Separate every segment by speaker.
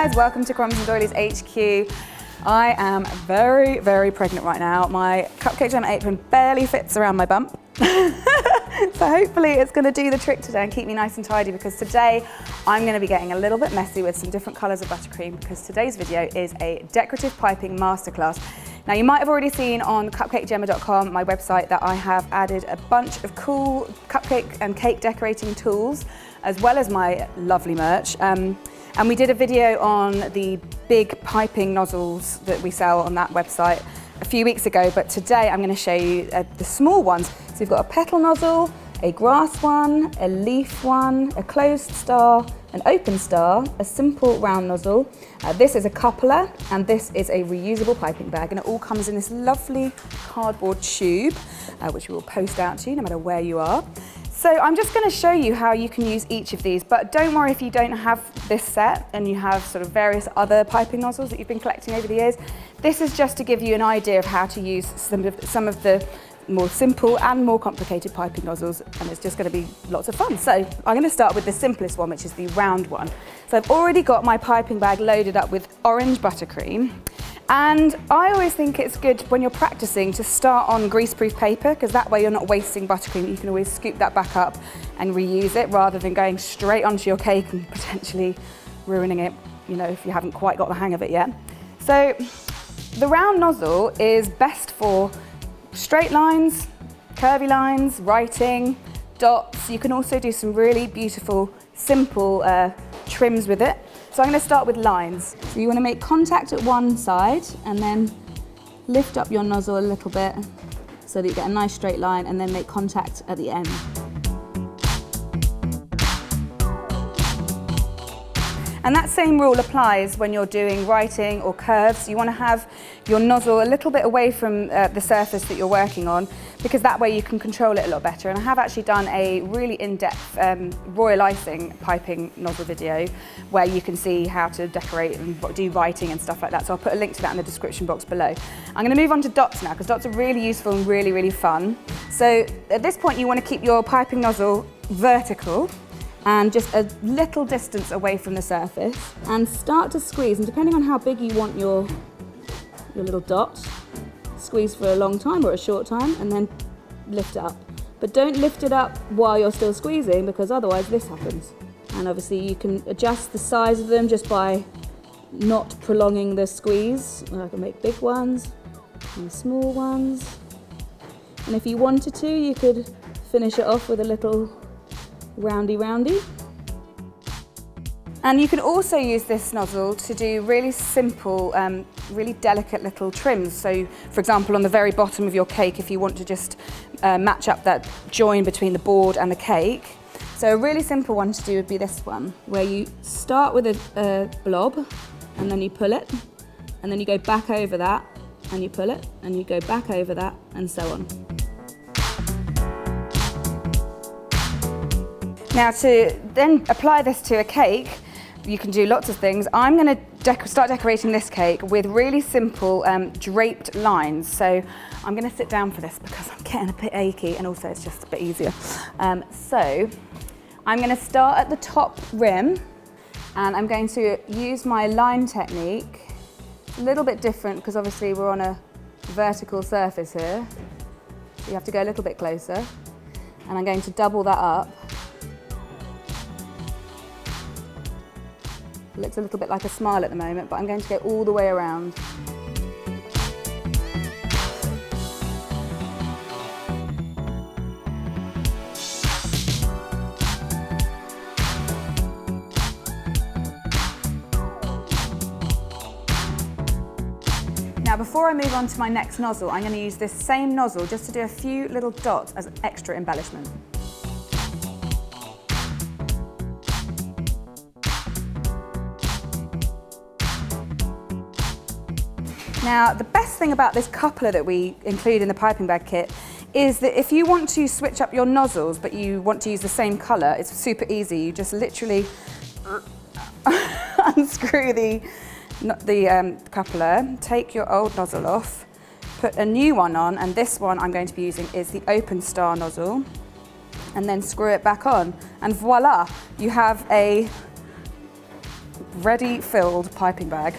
Speaker 1: guys, welcome to Crumbs and Doilies HQ. I am very, very pregnant right now. My CupcakeJemma apron barely fits around my bump. So hopefully it's going to do the trick today and keep me nice and tidy, because today I'm going to be getting a little bit messy with some different colours of buttercream, because today's video is a decorative piping masterclass. Now you might have already seen on CupcakeJemma.com, my website, that I have added a bunch of cool cupcake and cake decorating tools, as well as my lovely merch. And we did a video on the big piping nozzles that we sell on that website a few weeks ago, but today I'm going to show you the small ones. So we've got a petal nozzle, a grass one, a leaf one, a closed star, an open star, a simple round nozzle. This is a coupler, and this is a reusable piping bag, and it all comes in this lovely cardboard tube, which we will post out to you no matter where you are. So I'm just going to show you how you can use each of these, but don't worry if you don't have this set and you have sort of various other piping nozzles that you've been collecting over the years. This is just to give you an idea of how to use some of the more simple and more complicated piping nozzles, and it's just going to be lots of fun. So I'm going to start with the simplest one, which is the round one. So I've already got my piping bag loaded up with orange buttercream. And I always think it's good when you're practicing to start on greaseproof paper, because that way you're not wasting buttercream. You can always scoop that back up and reuse it, rather than going straight onto your cake and potentially ruining it, you know, if you haven't quite got the hang of it yet. So the round nozzle is best for straight lines, curvy lines, writing, dots. You can also do some really beautiful, simple trims with it. So I'm going to start with lines. So you want to make contact at one side and then lift up your nozzle a little bit so that you get a nice straight line, and then make contact at the end. And that same rule applies when you're doing writing or curves. You want to have your nozzle a little bit away from the surface that you're working on, because that way you can control it a lot better. And I have actually done a really in-depth royal icing piping nozzle video where you can see how to decorate and do writing and stuff like that. So I'll put a link to that in the description box below. I'm going to move on to dots now, because dots are really useful and really, really fun. So at this point you want to keep your piping nozzle vertical and just a little distance away from the surface, and start to squeeze. And depending on how big you want your little dot, squeeze for a long time or a short time, and then lift it up. But don't lift it up while you're still squeezing, because otherwise this happens. And obviously you can adjust the size of them just by not prolonging the squeeze. I can make big ones and small ones. And if you wanted to, you could finish it off with a little roundy. And you can also use this nozzle to do really simple, really delicate little trims. So for example, on the very bottom of your cake, if you want to just match up that join between the board and the cake. So a really simple one to do would be this one, where you start with a blob and then you pull it, and then you go back over that and you pull it, and you go back over that, and so on. Now to then apply this to a cake, you can do lots of things. I'm going to start decorating this cake with really simple draped lines. So I'm going to sit down for this because I'm getting a bit achy, and also it's just a bit easier. So I'm going to start at the top rim, and I'm going to use my line technique. A little bit different because obviously we're on a vertical surface here. So you have to go a little bit closer, and I'm going to double that up. It looks a little bit like a smile at the moment, but I'm going to go all the way around. Now before I move on to my next nozzle, I'm going to use this same nozzle just to do a few little dots as extra embellishment. Now, the best thing about this coupler that we include in the piping bag kit is that if you want to switch up your nozzles but you want to use the same colour, it's super easy. You just literally unscrew the coupler, take your old nozzle off, put a new one on, and this one I'm going to be using is the open star nozzle, and then screw it back on, and voila, you have a ready filled piping bag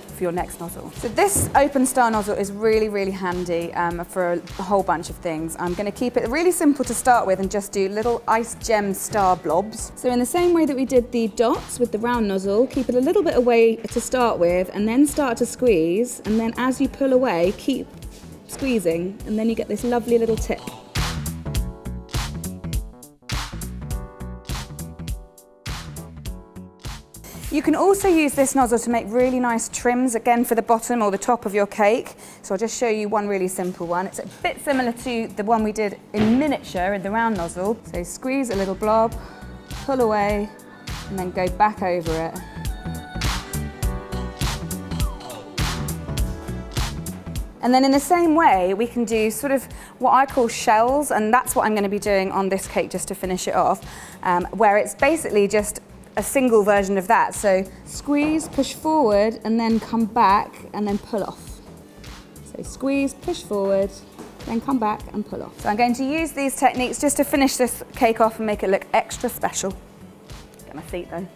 Speaker 1: for your next nozzle. So this open star nozzle is really, really handy for a whole bunch of things. I'm going to keep it really simple to start with and just do little ice gem star blobs. So in the same way that we did the dots with the round nozzle, keep it a little bit away to start with and then start to squeeze, and then as you pull away, keep squeezing, and then you get this lovely little tip. You can also use this nozzle to make really nice trims, again for the bottom or the top of your cake. So I'll just show you one really simple one. It's a bit similar to the one we did in miniature in the round nozzle. So squeeze a little blob, pull away, and then go back over it. And then in the same way, we can do sort of what I call shells, and that's what I'm going to be doing on this cake just to finish it off, where it's basically just a single version of that. So squeeze, push forward, and then come back and then pull off. So squeeze, push forward, then come back and pull off. So I'm going to use these techniques just to finish this cake off and make it look extra special. Get my seat though.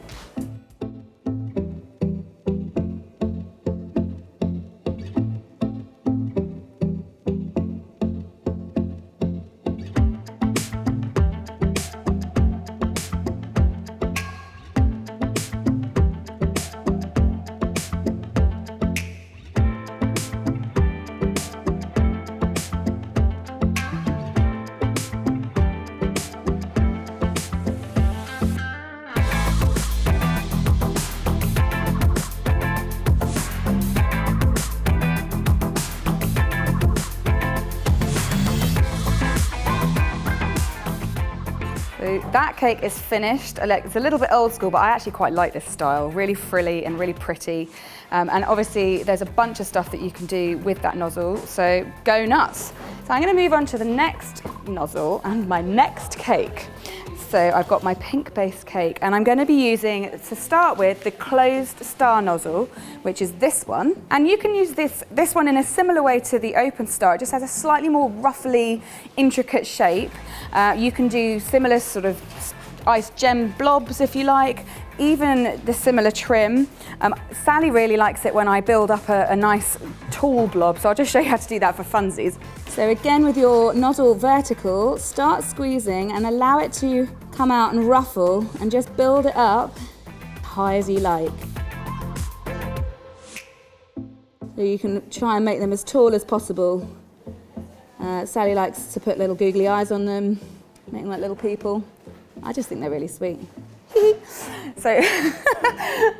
Speaker 1: So that cake is finished. It's a little bit old school, but I actually quite like this style. Really frilly and really pretty. And obviously there's a bunch of stuff that you can do with that nozzle, so go nuts. So I'm going to move on to the next nozzle and my next cake. So I've got my pink base cake, and I'm going to be using, to start with, the closed star nozzle, which is this one. And you can use this one in a similar way to the open star. It just has a slightly more roughly intricate shape. You can do similar sort of ice gem blobs if you like, even the similar trim. Sally really likes it when I build up a nice tall blob, so I'll just show you how to do that for funsies. So again, with your nozzle vertical, start squeezing and allow it to come out and ruffle, and just build it up high as you like. So you can try and make them as tall as possible. Sally likes to put little googly eyes on them, make them like little people. I just think they're really sweet. So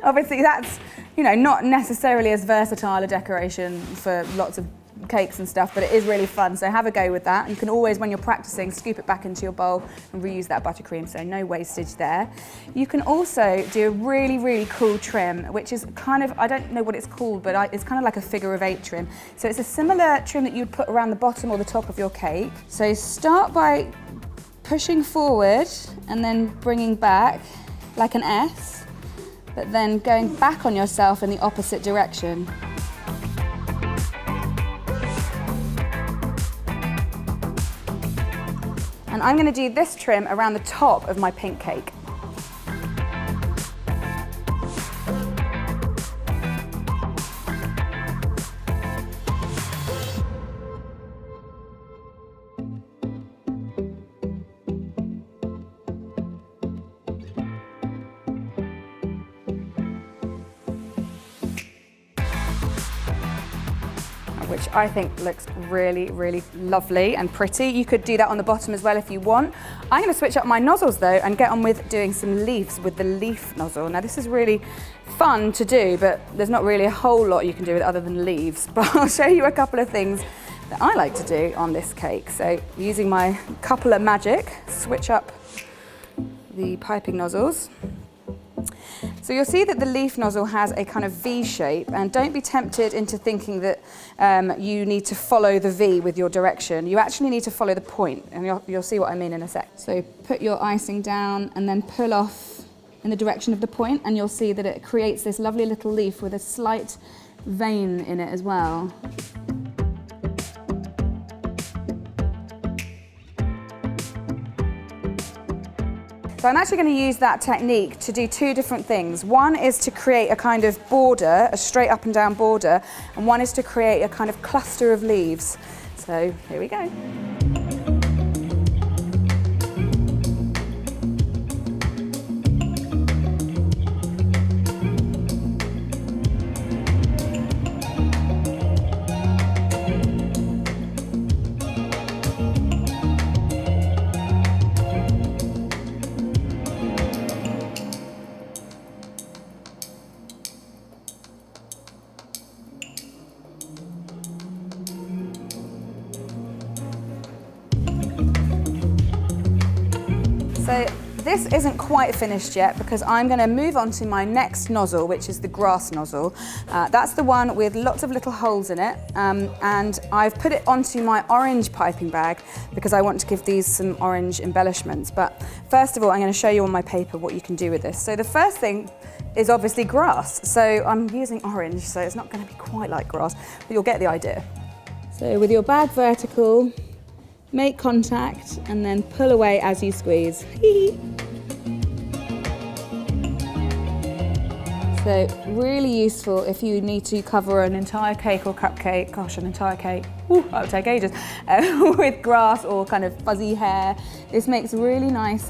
Speaker 1: obviously that's, you know, not necessarily as versatile a decoration for lots of cakes and stuff, but it is really fun, so have a go with that. You can always, when you're practicing, scoop it back into your bowl and reuse that buttercream, so no wastage there. You can also do a really, really cool trim, which is kind of, I don't know what it's called, but it's kind of like a figure of 8 trim. So it's a similar trim that you'd put around the bottom or the top of your cake. So start by pushing forward and then bringing back like an S, but then going back on yourself in the opposite direction. And I'm going to do this trim around the top of my pink cake. Which I think looks really, really lovely and pretty. You could do that on the bottom as well if you want. I'm going to switch up my nozzles though and get on with doing some leaves with the leaf nozzle. Now this is really fun to do, but there's not really a whole lot you can do with it other than leaves. But I'll show you a couple of things that I like to do on this cake. So using my couple of magic, switch up the piping nozzles. So you'll see that the leaf nozzle has a kind of V shape, and don't be tempted into thinking that you need to follow the V with your direction. You actually need to follow the point, and you'll see what I mean in a sec. So put your icing down and then pull off in the direction of the point, and you'll see that it creates this lovely little leaf with a slight vein in it as well. So So I'm actually going to use that technique to do two different things. One is to create a kind of border, a straight up and down border, and one is to create a kind of cluster of leaves. So here we go. So this isn't quite finished yet because I'm going to move on to my next nozzle, which is the grass nozzle. That's the one with lots of little holes in it, and I've put it onto my orange piping bag because I want to give these some orange embellishments. But first of all, I'm going to show you on my paper what you can do with this. So the first thing is obviously grass. So I'm using orange, so it's not going to be quite like grass, but you'll get the idea. So with your bag vertical, make contact and then pull away as you squeeze. So really useful if you need to cover an entire cake or cupcake, gosh, an entire cake, that would take ages, with grass or kind of fuzzy hair. This makes really nice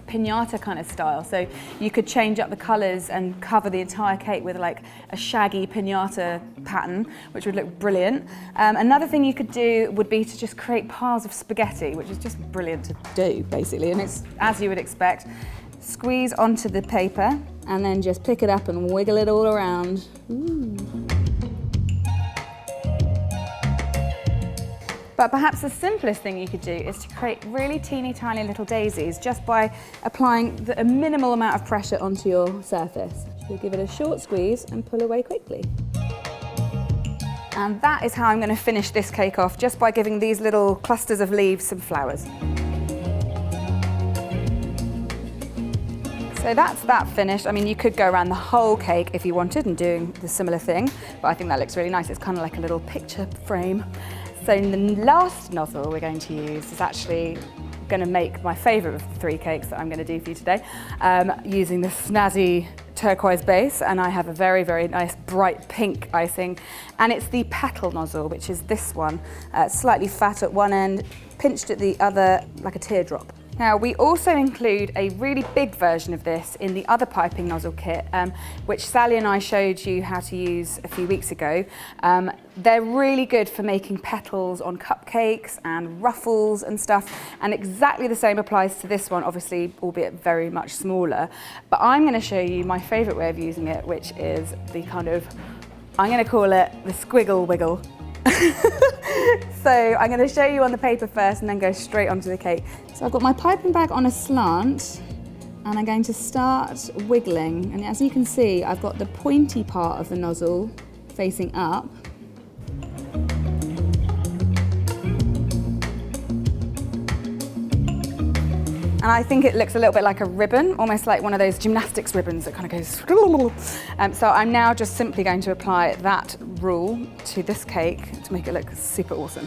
Speaker 1: piñata kind of style. So you could change up the colours and cover the entire cake with like a shaggy piñata pattern, which would look brilliant. Another thing you could do would be to just create piles of spaghetti, which is just brilliant to do basically. And it's, as you would expect, squeeze onto the paper and then just pick it up and wiggle it all around. Ooh. But perhaps the simplest thing you could do is to create really teeny tiny little daisies just by applying a minimal amount of pressure onto your surface. So give it a short squeeze and pull away quickly. And that is how I'm going to finish this cake off, just by giving these little clusters of leaves some flowers. So that's that finished. I mean, you could go around the whole cake if you wanted and doing the similar thing, but I think that looks really nice. It's kind of like a little picture frame. So the last nozzle we're going to use is actually going to make my favourite of the three cakes that I'm going to do for you today, using this snazzy turquoise base, and I have a very, very nice bright pink icing, and it's the petal nozzle, which is this one, slightly fat at one end, pinched at the other like a teardrop. Now we also include a really big version of this in the other piping nozzle kit, which Sally and I showed you how to use a few weeks ago. They're really good for making petals on cupcakes and ruffles and stuff, and exactly the same applies to this one, obviously, albeit very much smaller. But I'm going to show you my favourite way of using it, which is the kind of, I'm going to call it the squiggle wiggle. So I'm going to show you on the paper first and then go straight onto the cake. So I've got my piping bag on a slant and I'm going to start wiggling, and as you can see I've got the pointy part of the nozzle facing up. And I think it looks a little bit like a ribbon, almost like one of those gymnastics ribbons that kind of goes. So I'm now just simply going to apply that rule to this cake to make it look super awesome.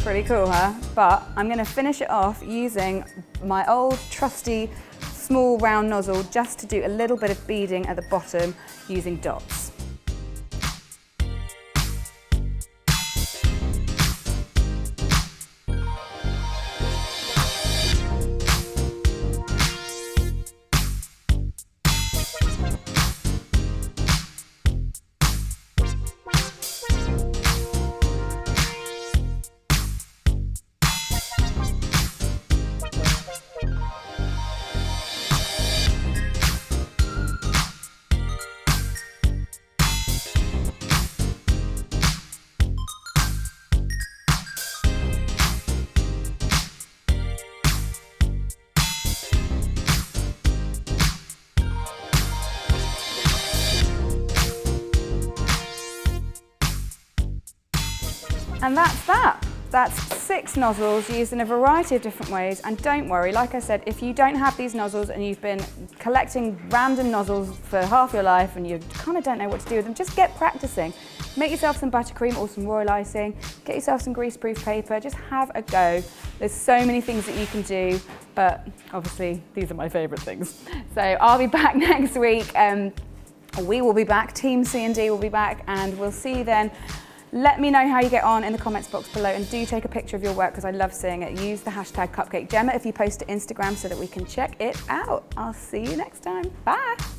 Speaker 1: Pretty cool, huh? But I'm going to finish it off using my old trusty small round nozzle just to do a little bit of beading at the bottom using dots. And that's that. That's 6 nozzles used in a variety of different ways, and don't worry, like I said, if you don't have these nozzles and you've been collecting random nozzles for half your life and you kind of don't know what to do with them, just get practicing. Make yourself some buttercream or some royal icing, get yourself some greaseproof paper, just have a go. There's so many things that you can do, but obviously these are my favourite things. So I'll be back next week. We will be back, Team C&D will be back, and we'll see you then. Let me know how you get on in the comments box below, and do take a picture of your work because I love seeing it. Use the hashtag CupcakeJemma if you post to Instagram so that we can check it out. I'll see you next time. Bye.